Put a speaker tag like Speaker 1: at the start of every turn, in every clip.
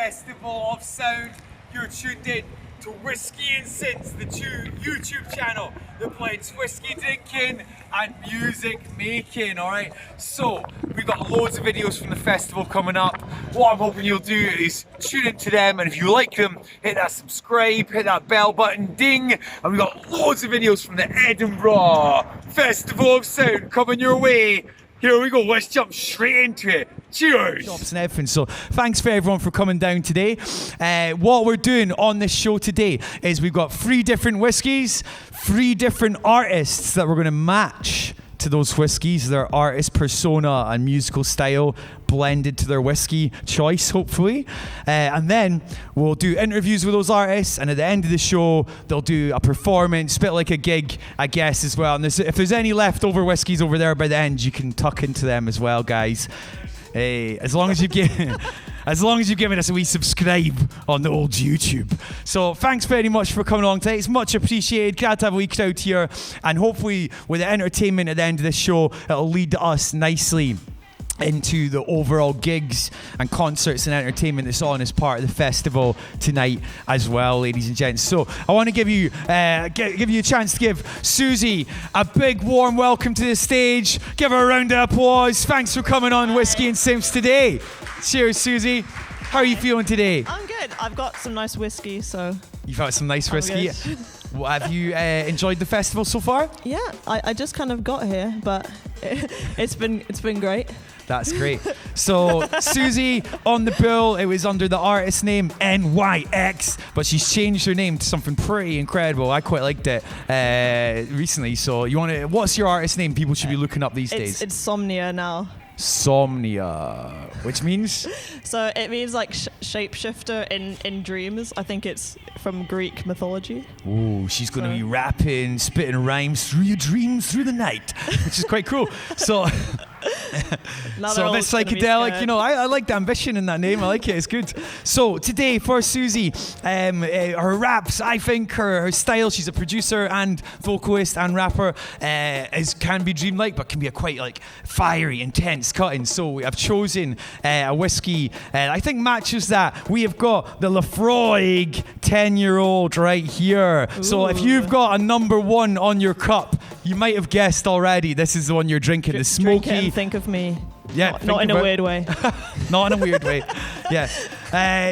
Speaker 1: Festival of Sound. You're tuned in to Whisky Synths, the YouTube channel that blends whiskey drinking and music making, alright? So, we've got loads of videos from the festival coming up. What I'm hoping you'll do is tune into them, and if you like them, hit that subscribe, hit that bell button, ding! And we've got loads of videos from the Edinburgh Festival of Sound coming your way. Here we go, let's jump straight into it. Cheers!
Speaker 2: Shops and everything. So thanks for everyone for coming down today. What we're doing on this show today is we've got 3 different whiskies, 3 different artists that we're going to match to those whiskies, their artist persona and musical style blended to their whiskey choice, hopefully. And then we'll do interviews with those artists, and at the end of the show, they'll do a performance, bit like a gig, I guess, as well. And if there's any leftover whiskies over there by the end, you can tuck into them as well, guys. Hey, as long as you've given us a wee subscribe on the old YouTube. So thanks very much for coming along today. It's much appreciated. Glad to have a wee crowd here, and hopefully with the entertainment at the end of this show, it'll lead us nicely into the overall gigs and concerts and entertainment that's on as part of the festival tonight as well, ladies and gents. So I want to give you a chance to give Susie a big warm welcome to the stage. Give her a round of applause. Thanks for coming on Whisky and Synths today. Cheers, Susie. How are you feeling today?
Speaker 3: I'm good. I've got some nice whiskey, so...
Speaker 2: You've had some nice whiskey. Well, have you enjoyed the festival so far?
Speaker 3: Yeah, I just kind of got here, but it's been great.
Speaker 2: That's great. So Susie on the bill, it was under the artist name NYX, but she's changed her name to something pretty incredible. I quite liked it recently. So what's your artist name? People should be looking up these days.
Speaker 3: It's Somnia now.
Speaker 2: Somnia, which means?
Speaker 3: So it means like shapeshifter in dreams. I think it's from Greek mythology.
Speaker 2: Oh, she's going to be rapping, spitting rhymes through your dreams through the night, which is quite cool. So... So a bit psychedelic, I like the ambition in that name. I like it, it's good. So today for Susie, her raps, I think her style, she's a producer and vocalist and rapper, can be dreamlike, but can be a quite like fiery, intense cutting. So I've chosen a whiskey I think matches that. We have got the Lafroig 10-year-old right here. Ooh. So if you've got a number 1 on your cup, you might have guessed already, this is the one you're drinking, the smoky.
Speaker 3: Drink it and think of me.
Speaker 2: Yeah,
Speaker 3: not in a weird way.
Speaker 2: Not in a weird way. Yeah.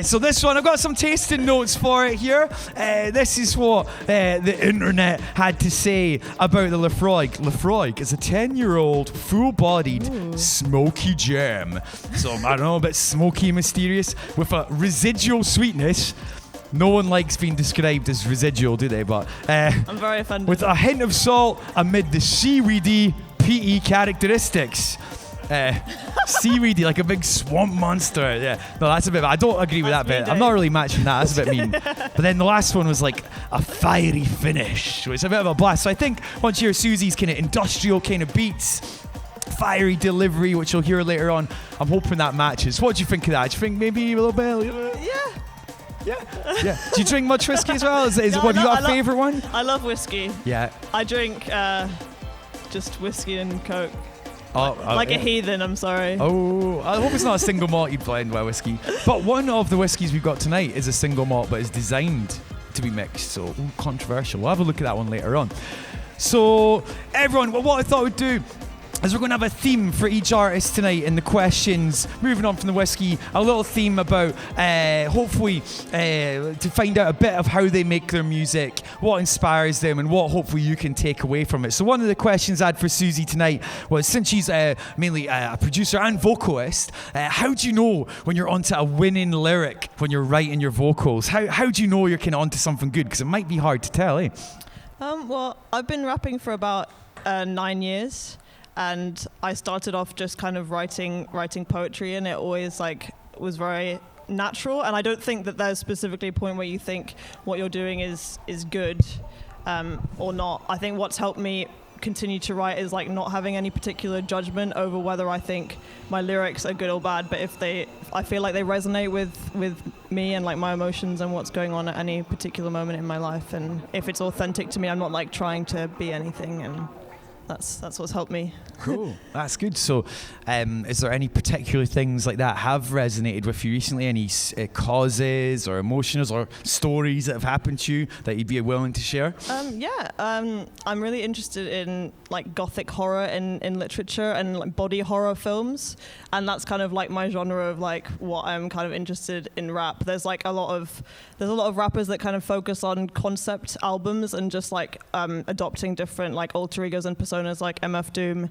Speaker 2: So this one, I've got some tasting notes for it here. This is what the internet had to say about the Lafroig. Lafroig is a 10-year-old, full-bodied, smoky gem. So I don't know, a bit smoky, mysterious, with a residual sweetness. No one likes being described as residual, do they? But
Speaker 3: I'm very offended.
Speaker 2: With a hint of salt amid the seaweedy, peaty characteristics. Seaweedy, like a big swamp monster. Yeah, no, that's a bit. I don't agree with that bit. I'm not really matching that. That's a bit mean. But then the last one was like a fiery finish, which is a bit of a blast. So I think once you hear Susie's kind of industrial kind of beats, fiery delivery, which you'll hear later on, I'm hoping that matches. What do you think of that? Do you think maybe a little bit? Yeah. Do you drink much whiskey as well? You got a favourite one?
Speaker 3: I love whiskey.
Speaker 2: Yeah.
Speaker 3: I drink just whiskey and Coke.
Speaker 2: A
Speaker 3: heathen, I'm sorry.
Speaker 2: Oh, I hope it's not a single malt you blend with whiskey. But one of the whiskies we've got tonight is a single malt, but is designed to be mixed. So controversial. We'll have a look at that one later on. So everyone, what I thought we'd do is we're going to have a theme for each artist tonight in the questions. Moving on from the whiskey, a little theme about, hopefully, to find out a bit of how they make their music, what inspires them, and what hopefully you can take away from it. So one of the questions I had for Susie tonight was, since she's mainly a producer and vocalist, how do you know when you're onto a winning lyric when you're writing your vocals? How do you know you're kind of onto something good? Because it might be hard to tell, eh?
Speaker 3: Well, I've been rapping for about 9 years. And I started off just kind of writing poetry, and it always was very natural. And I don't think that there's specifically a point where you think what you're doing is good or not. I think what's helped me continue to write is not having any particular judgment over whether I think my lyrics are good or bad. But if I feel like they resonate with me and my emotions and what's going on at any particular moment in my life, and if it's authentic to me, I'm not trying to be anything. And that's what's helped me.
Speaker 2: Cool, that's good. So, is there any particular things like that have resonated with you recently? Any causes or emotions or stories that have happened to you that you'd be willing to share?
Speaker 3: I'm really interested in like gothic horror in literature and like body horror films, and that's kind of like my genre of like what I'm kind of interested in rap. There's a lot of rappers that kind of focus on concept albums and just like adopting different like alter egos and personas, like MF Doom,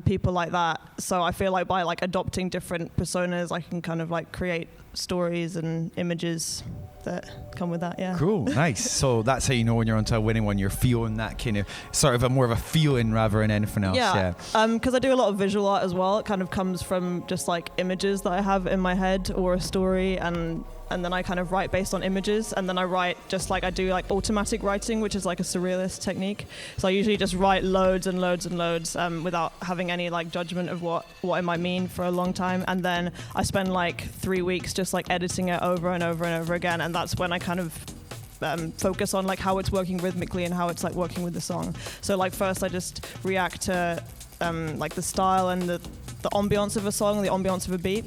Speaker 3: people like that. So I feel like by like adopting different personas, I can kind of like create stories and images that come with that. Yeah.
Speaker 2: Cool, nice. So that's how you know when you're onto a winning one. You're feeling that kind of sort of more of a feeling rather than anything else.
Speaker 3: Yeah. Because I do a lot of visual art as well. It kind of comes from just like images that I have in my head or a story, and then I kind of write based on images, and then I write just like I do like automatic writing, which is like a surrealist technique. So I usually just write loads and loads and loads without having any like judgment of what it might mean for a long time, and then I spend like 3 weeks just like editing it over and over and over again, and that's when I kind of focus on like how it's working rhythmically and how it's like working with the song. So like first I just react to like the style and the ambiance of a song, the ambiance of a beat.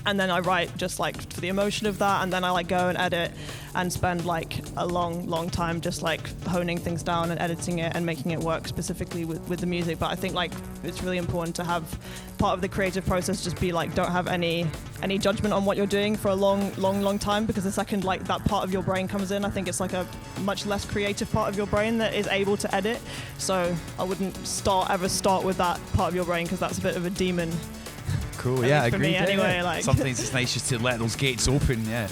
Speaker 3: And then I write just like for the emotion of that, and then I like go and edit and spend like a long time just like honing things down and editing it and making it work specifically with the music. But I think like it's really important to have part of the creative process just be like don't have any judgment on what you're doing for a long time, because the second like that part of your brain comes in, I think it's like a much less creative part of your brain that is able to edit. So I wouldn't ever start with that part of your brain, because that's a bit of a demon.
Speaker 2: Cool, yeah,
Speaker 3: for
Speaker 2: agreed.
Speaker 3: me anyway, like.
Speaker 2: Sometimes it's nice just to let those gates open, yeah.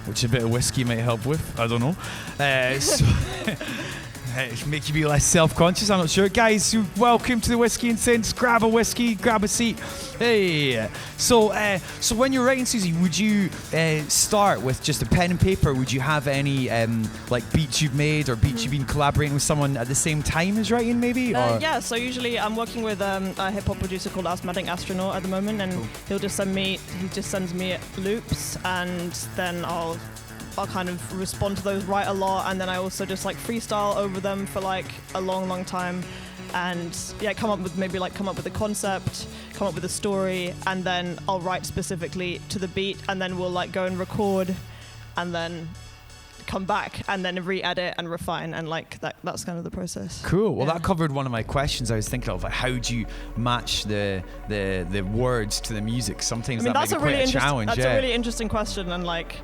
Speaker 2: Which a bit of whiskey might help with, I don't know. So make you be less self-conscious, I'm not sure. Guys, welcome to the Whisky and Synths. Grab a whiskey, grab a seat. Hey. So when you're writing, Susie, would you start with just a pen and paper? Would you have any like beats you've made or beats you've been collaborating with someone at the same time as writing, maybe?
Speaker 3: Yeah, so usually I'm working with a hip-hop producer called Asthmatic Astronaut at the moment, and he just sends me loops, and then I'll kind of respond to those, write a lot, and then I also just like freestyle over them for like a long time, and yeah, come up with a concept, come up with a story, and then I'll write specifically to the beat, and then we'll like go and record, and then come back and then re-edit and refine, and like that's kind of the process.
Speaker 2: Cool. Well, that covered one of my questions I was thinking of, like how do you match the words to the music? Sometimes that might be quite a challenge.
Speaker 3: That's a really interesting question, and like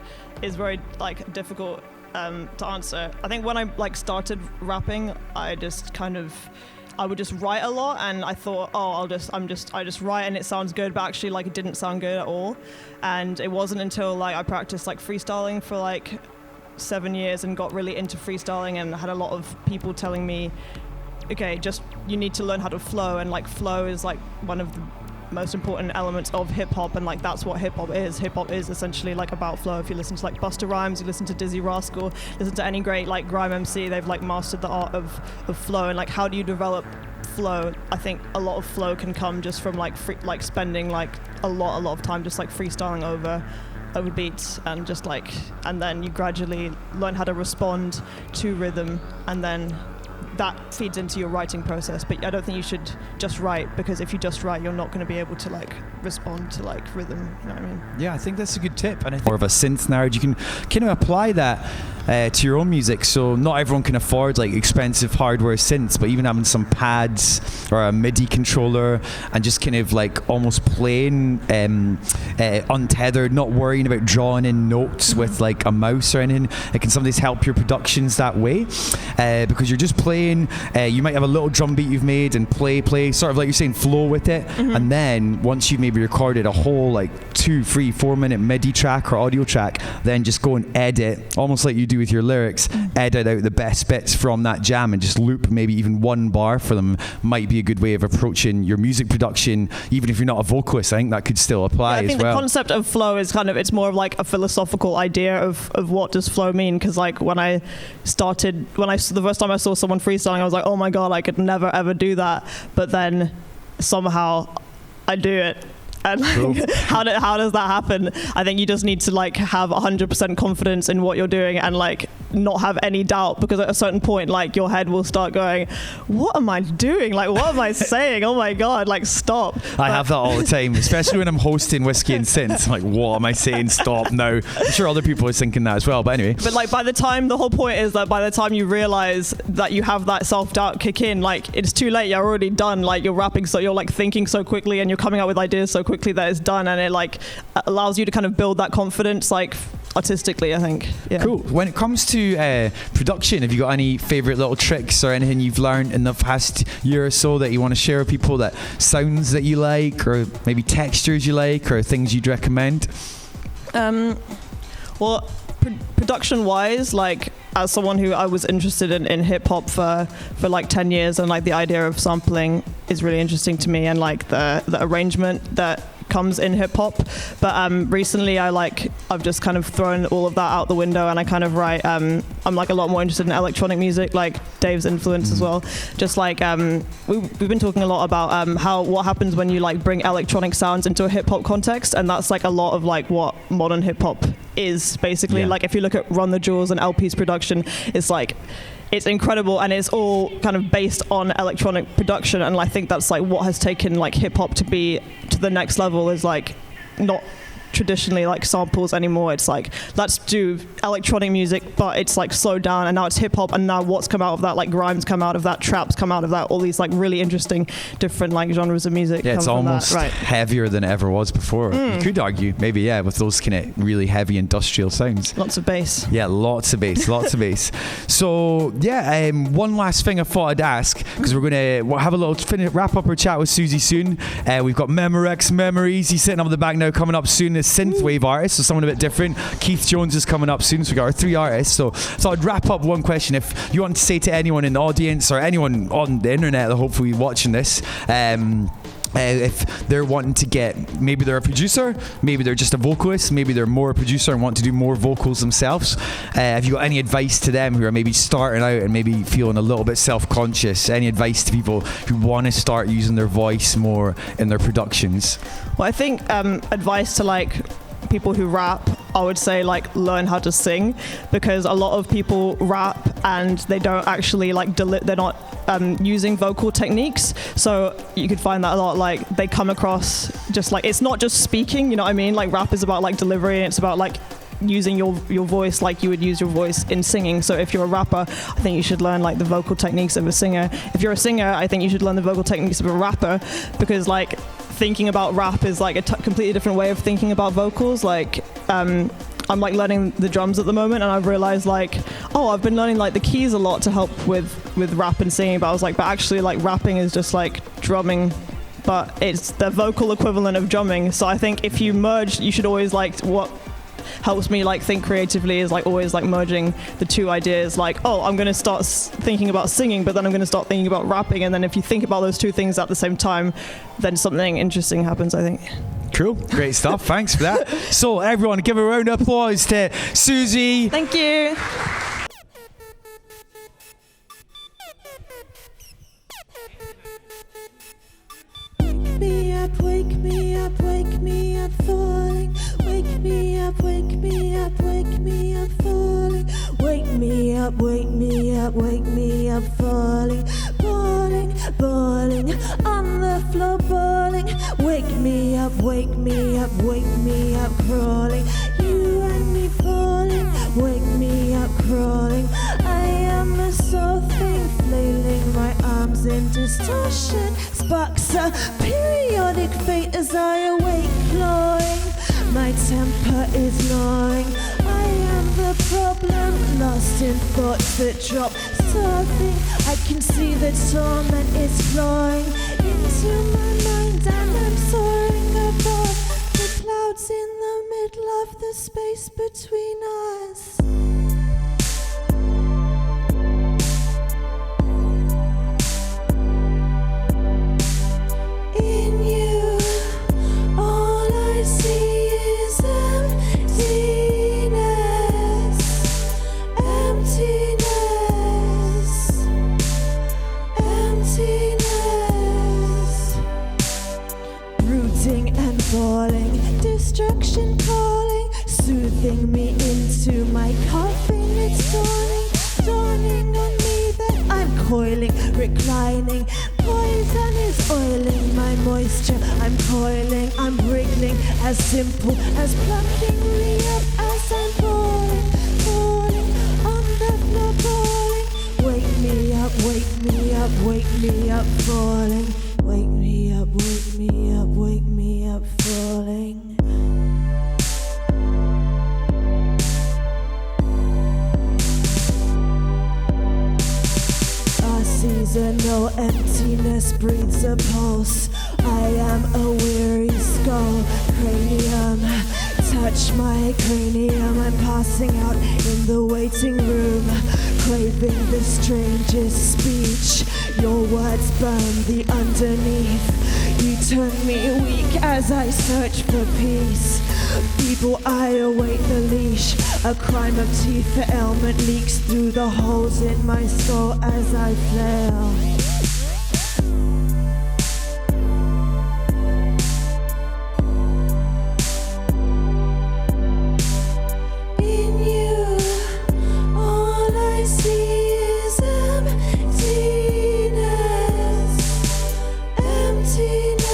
Speaker 3: is very like difficult to answer. I think when I like started rapping, I would just write a lot, and I thought, I just write and it sounds good, but actually like it didn't sound good at all. And it wasn't until like I practiced like freestyling for like 7 years and got really into freestyling, and had a lot of people telling me, okay, just you need to learn how to flow, and like flow is like one of the most important elements of hip-hop, and like that's what hip-hop is. Hip-hop is essentially like about flow. If you listen to like Busta Rhymes, you listen to Dizzy Rascal, listen to any great like grime MC, they've like mastered the art of flow. And like how do you develop flow? I think a lot of flow can come just from like spending like a lot of time just like freestyling over beats, and just like, and then you gradually learn how to respond to rhythm, and then that feeds into your writing process. But I don't think you should just write, because if you just write, you're not going to be able to like respond to like rhythm, you know what I mean? Yeah,
Speaker 2: I think that's a good tip, and I think more of a synth nerd, you can kind of apply that to your own music. So not everyone can afford like expensive hardware synths, but even having some pads or a MIDI controller and just kind of like almost playing untethered, not worrying about drawing in notes with like a mouse or anything, it can sometimes help your productions that way, because you're just playing. You might have a little drum beat you've made and play sort of like you're saying, flow with it, and then once you've maybe recorded a whole like 2, 3, 4 minute MIDI track or audio track, then just go and edit, almost like you do with your lyrics, edit out the best bits from that jam and just loop maybe even one bar for them. Might be a good way of approaching your music production, even if you're not a vocalist. I think that could still apply as well.
Speaker 3: I think the concept of flow is kind of, it's more of like a philosophical idea of what does flow mean, because like the first time I saw someone freestyling, I was like, oh my god, I could never ever do that, but then somehow I do it. And like, cool. how does that happen? I think you just need to like have 100% confidence in what you're doing, and like not have any doubt, because at a certain point, like, your head will start going, what am I doing? Like, what am I saying? Oh my God, like, stop.
Speaker 2: I have that all the time, especially when I'm hosting Whisky and Synths. I'm like, what am I saying? Stop now. I'm sure other people are thinking that as well, but anyway.
Speaker 3: But like, the whole point is that by the time you realize that you have that self-doubt kick in, like, it's too late. You're already done. Like, you're rapping, so you're like thinking so quickly and you're coming up with ideas so quickly that it's done, and it like allows you to kind of build that confidence, like, artistically, I think. Yeah.
Speaker 2: Cool. When it comes to production, have you got any favorite little tricks or anything you've learned in the past year or so that you want to share with people, that sounds that you like, or maybe textures you like, or things you'd recommend?
Speaker 3: Well, production wise, like, as someone who I was interested in hip hop for like 10 years, and like the idea of sampling is really interesting to me, and like the arrangement that comes in hip hop. But recently I've just kind of thrown all of that out the window, and I kind of write, I'm like a lot more interested in electronic music, like Dave's influence as well. Just like we've been talking a lot about what happens when you like bring electronic sounds into a hip hop context, and that's like a lot of like what modern hip hop is basically. Like, if you look at Run the Jewels and LP's production, it's like, it's incredible, and it's all kind of based on electronic production, and I think that's like what has taken like hip hop to be to the next level, is like not traditionally like samples anymore. It's like, let's do electronic music, but it's like slowed down, and now it's hip hop, and now what's come out of that, like grimes come out of that, traps come out of that, all these like really interesting different like genres of music.
Speaker 2: Yeah, it's almost
Speaker 3: right.
Speaker 2: heavier than it ever was before. You could argue, maybe, yeah, with those kind of really heavy industrial sounds.
Speaker 3: Lots of bass.
Speaker 2: Yeah, lots of bass, lots of bass. So yeah, one last thing I thought I'd ask, because we'll have a little wrap up our chat with Susie soon. We've got Memorex Memories, he's sitting up in the back now, coming up soon. Synthwave artist, so someone a bit different. Keith Jones is coming up soon, so we got our 3 artists. So I'd wrap up one question. If you want to say to anyone in the audience or anyone on the internet that hopefully watching this, if they're wanting to get, maybe they're a producer, maybe they're just a vocalist, maybe they're more a producer and want to do more vocals themselves, have you got any advice to them who are maybe starting out and maybe feeling a little bit self-conscious? Any advice to people who want to start using their voice more in their productions?
Speaker 3: Well, I think advice to like people who rap, I would say like learn how to sing, because a lot of people rap and they don't actually like they're not using vocal techniques. So you could find that a lot, like they come across just like, it's not just speaking, you know what I mean? Like rap is about like delivery, and it's about like using your voice like you would use your voice in singing. So if you're a rapper, I think you should learn like the vocal techniques of a singer. If you're a singer, I think you should learn the vocal techniques of a rapper, because like thinking about rap is like a completely different way of thinking about vocals. Like I'm like learning the drums at the moment, and I've realized like, oh, I've been learning like the keys a lot to help with rap and singing, but I was like, but actually like rapping is just like drumming, but it's the vocal equivalent of drumming. So I think if you merge, you should always like, what helps me like think creatively is like always like merging the two ideas. Like, oh, I'm going to start thinking about singing, but then I'm going to start thinking about rapping, and then if you think about those two things at the same time, then something interesting happens, I think.
Speaker 2: Cool, great stuff. Thanks for that. So everyone, give a round of applause to Susie.
Speaker 3: Thank you.
Speaker 4: Wake me up, wake me up, falling. Wake me up, wake me up, wake me up, falling. Wake me up, wake me up, wake me up, falling. Falling, falling, on the floor, falling. Wake me up, wake me up, wake me up, crawling. You and me falling, wake me up, crawling. I am a soul thing, flailing my arms in distortion. Sparks a periodic fate as I awake, clawing. My temper is gnawing. I am the problem, lost in thoughts that drop. Surfing, I can see the torment is flowing into my mind, and I'm soaring above the clouds in the middle of the space between us. In you, all I see is emptiness, emptiness, emptiness. Rooting and falling, destruction calling, soothing me into my coffin it's dawning on me that I'm coiling, reclining. Poison is oiling my moisture. I'm coiling, I'm wriggling, as simple as plucking me up as I'm falling on the floor, falling. Wake me up, wake me up, wake me up, falling. Wake me up, wake me up, wake me up, falling. Seasonal emptiness breathes a pulse. I am a weary skull. Cranium, touch my cranium. I'm passing out in the waiting room, craving the strangest speech. Your words burn the underneath. You turn me weak as I search for peace. Feeble, I await the leash. A crime of teeth, the ailment leaks through the holes in my skull as I flail. In you, all I see is emptiness, emptiness,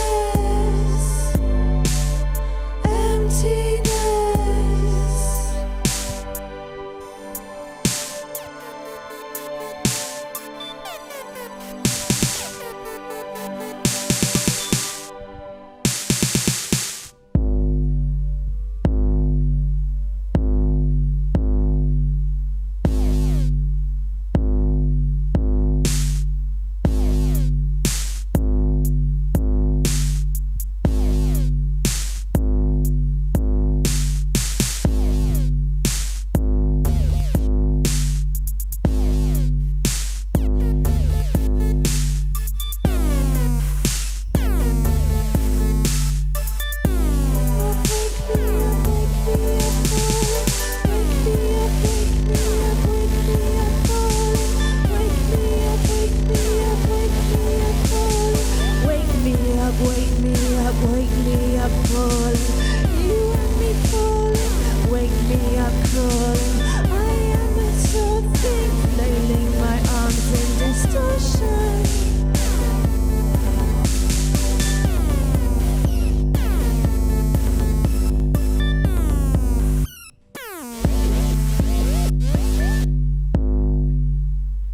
Speaker 4: emptiness.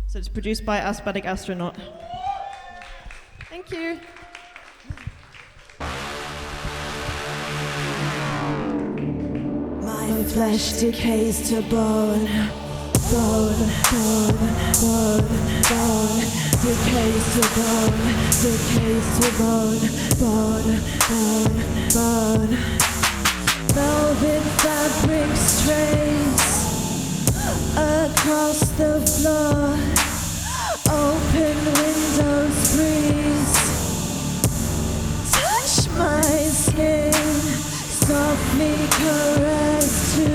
Speaker 3: So it's produced by Asthmatic Astronaut. Thank you.
Speaker 4: My flesh decays to bone, bone, bone, bone, bone, decays to bone, decays to bone, bone, bone, bone. Velvet fabric strays across the floor, open windows breeze, touch my skin, softly caress to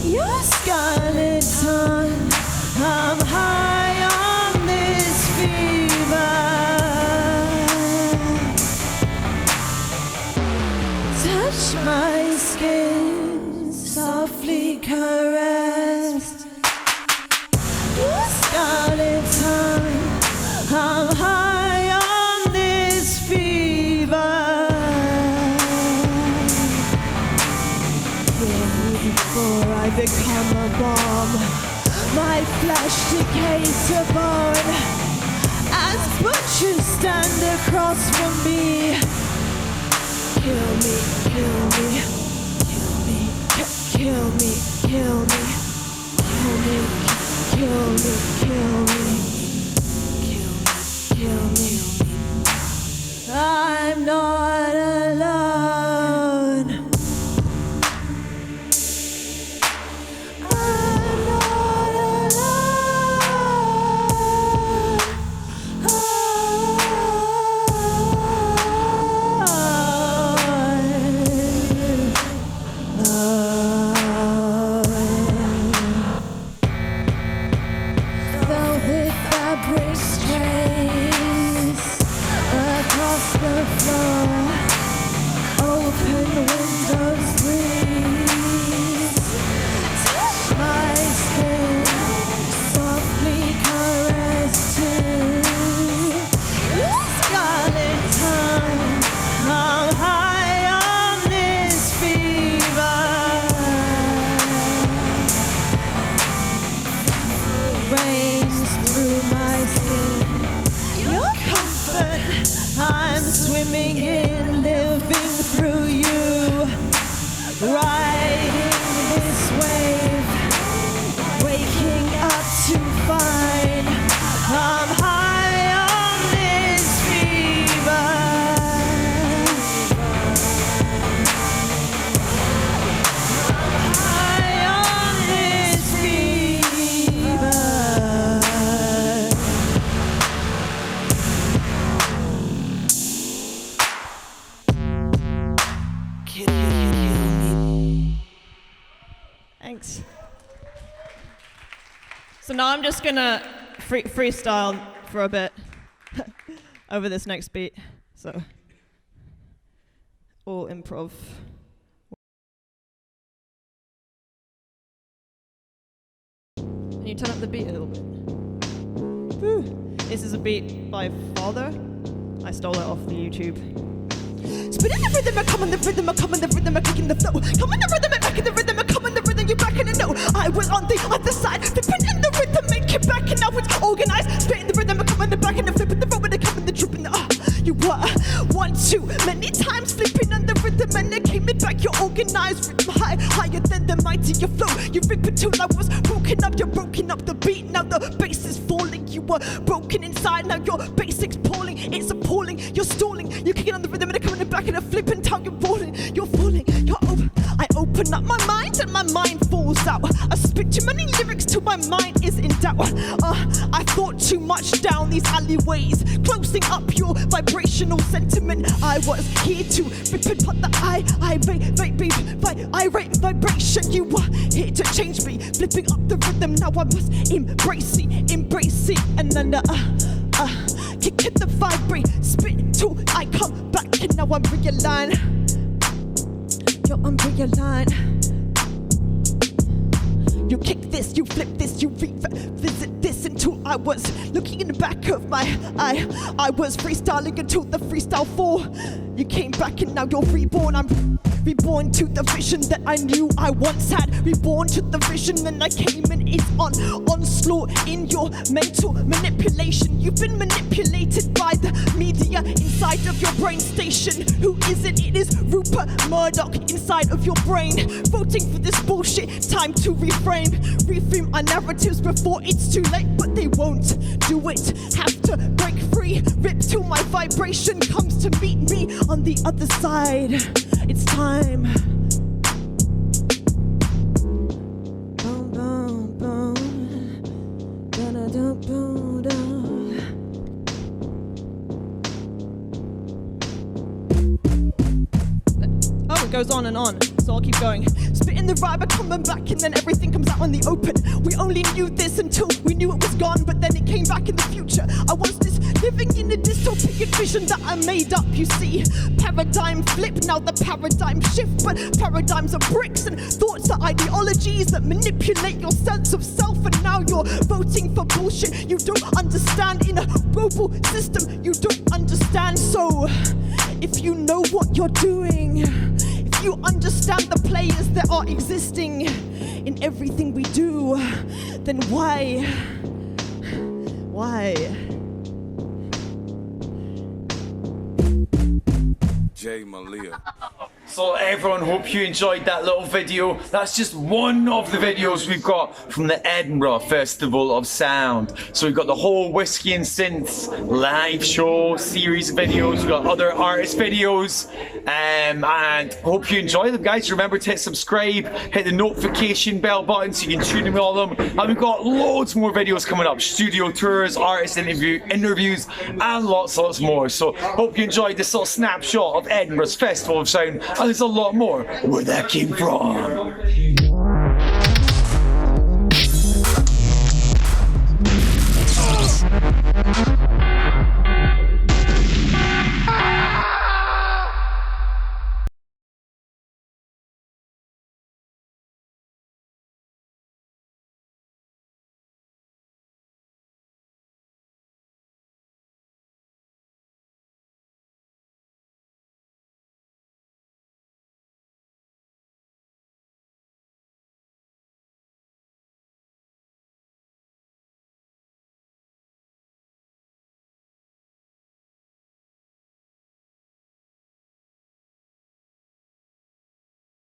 Speaker 4: your scarlet tongue. I'm high on this fever. Touch my skin, softly caressed. Your scarlet tongue. I'm high on this fever. Before I become a bomb, my flesh decays to bone as butchers stand across from me. Kill me, kill me, kill me, kill me, kill me, kill me, kill me, kill me, kill me, kill me. I'm not alone.
Speaker 3: Thanks. So now I'm just gonna freestyle for a bit over this next beat. So all improv. Can you turn up the beat a little bit? Woo. This is a beat by Father. I stole it off the YouTube.
Speaker 4: Spinning the rhythm, I come on the rhythm, I come on the rhythm, I kick in the flow. Come on the rhythm, I back in the rhythm, I come on the rhythm, you back in the note. I was on the other side, flipping in the rhythm, make it back, and now it's organized. Spitting the rhythm, I come on the back and the flipping the row, and I come in the trip, and you were one too many times flipping on the rhythm, and I came it back, you're organized. Rhythm high, higher than the mighty, your flow. You rip it till I was broken up, you're broken up the beat, now the bass is falling. You were broken inside, now your basics falling. It's appalling, you're stalling, you're kicking on the rhythm, and I come in the back, and I flip and tell you're falling, you're falling, you're over. I open up my mind and my mind falls out. I spit too many lyrics till my mind is in doubt. I thought too much down these alleyways, closing up your vibrational sentiment. I was here to rip and put the irate vibration. You were here to change me, flipping up the rhythm. Now I must embrace it, and then kick it the vibrate, spit till I come back, and now I'm realigned. Yo, I'm realigned. You kick this, you flip this, you revisit this until I was looking in the back of my eye. I was freestyling until the freestyle 4. You came back and now you're reborn. I'm reborn to the vision that I knew I once had. Reborn to the vision, and I came and it's on onslaught in your mental manipulation. You've been manipulated by the media inside of your brain station. Who is it? It is Rupert Murdoch inside of your brain. Voting for this bullshit, time to reframe our narratives before it's too late, but they won't do it. Have to break free, rip till my vibration comes to meet me on the other side. It's time. Boom, boom, boom. Da-da-da-boom-da.
Speaker 3: Oh, it goes on and on, so I'll keep going. Spitting the vibe, I'm coming back, and then everything comes out on the open. We only knew this until we knew it was gone, but then it came back in the future. I was this living in a dystopian vision that I made up, you see. Paradigm flip, now the paradigm shift, but paradigms are bricks and thoughts are ideologies that manipulate your sense of self, and now you're voting for bullshit you don't understand. In a global system you don't understand. So if you know what you're doing, if you understand the players that are existing in everything we do, then why?
Speaker 5: J. Malia.
Speaker 2: So everyone, hope you enjoyed that little video. That's just one of the videos we've got from the Edinburgh Festival of Sound. So we've got the whole Whisky and Synths live show series of videos. We've got other artist videos. And hope you enjoy them, guys. Remember to hit subscribe, hit the notification bell button so you can tune in with all of them. And we've got loads more videos coming up. Studio tours, artist interviews, and lots more. So hope you enjoyed this little snapshot of Edinburgh's Festival of Sound. And there's a lot more where that came from.